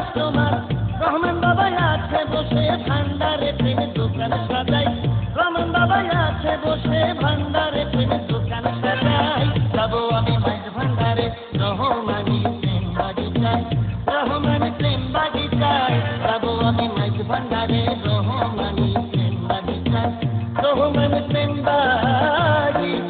customer Rahman বাবা আছে বসে ভান্ডারে প্রেমের দোকান সাজাই রহমান বাবা আছে বসে ভান্ডারে প্রেমের দোকান সাজাই যাবো আমি মাইজ ভান্ডারে রহমানি প্রেম বাগিচায় রহমানি প্রেম বাগিচায় যাবো আমি মাইজ ভান্ডারে রহমানি প্রেম বাগিচায় রহমানি প্রেম বাগিচায়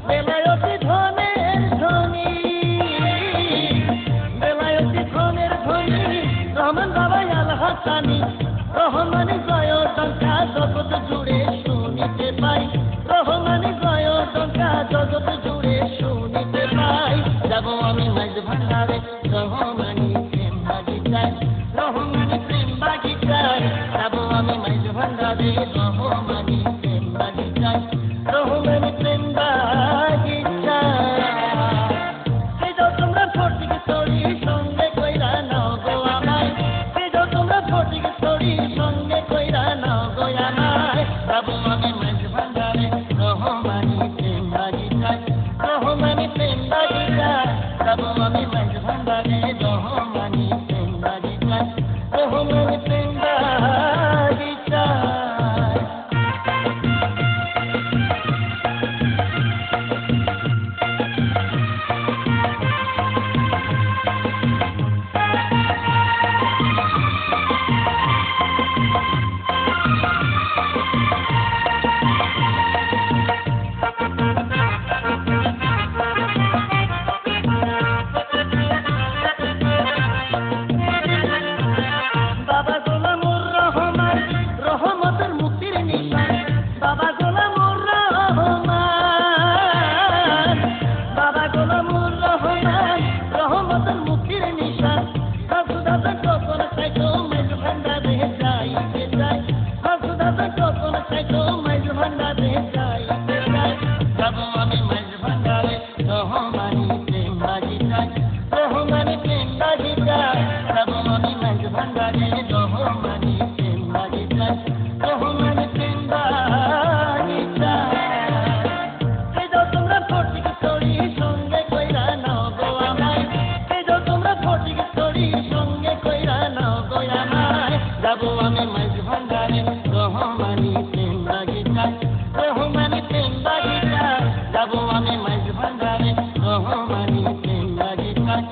বেলায়তি ধনের ধনী বেলায়তি ধনের ধনী রহমান বাবা আল হাসানি রহমানি জয় ডঙ্কা জগৎ জুড়ে শুনিতে পাই রহমানি জয় ডঙ্কা জগৎ জুড়ে শুনিতে পাই যাবো আমি মাইজ ভান্ডারে রহমানি প্রেম বাগিচায় রহমানি প্রেম বাগিচায় যাবো আমি মাইজ ভান্ডারে রহমানি প্রেম বাগিচায় রহমানি প্রেম বাগিচায় সেই যাও তোমরা ফটিক তরি সঙ্গে কইরা নাও গো আমায় সেই যাও তোমরা ফটিক তরি সঙ্গে কইরা নাও গো আমায় যাবো আমি মাইজ ভান্ডারে রহমানি প্রেম বাগিচায় রহমানি প্রেম বাগিচায় যাবো আমি মাইজ ভান্ডারে রহমানি প্রেম বাগিচায় রহমানি প্রেম বাগিচায় বাবা গোলামুর রহমান রহমতের মুক্তির নিশান বাবা গোলামুর রহমান বাবা গোলামুর রহমান রহমতের মুক্তির নিশান হাসুদাতে কখন চাইতো মাইজ ভান্ডারে যাইতে যাই হাসুদাতে কখন চাইতো মাইজ ভান্ডারে যাইতে যাই যাবো আমি মাইজ ভান্ডারে রহমানি প্রেম বাগিচায় রহমানি প্রেম বাগিচায় যাবো আমি মাইজ ভান্ডারে রহমানি প্রেম বাগিচায় রহমানি প্রেম বাগিচায় সেই যাও তোমরা ফটিক তরি সঙ্গে কইরা নাও গো আমায় সেই যাও তোমরা ফটিক তরি সঙ্গে কইরা নাও গো আমায় যাবো আমি মাইজ ভান্ডারে রহমানি প্রেম বাগিচায় রহমানি প্রেম বাগিচায় যাবো আমি মাইজ ভান্ডারে রহমানি প্রেম বাগিচায়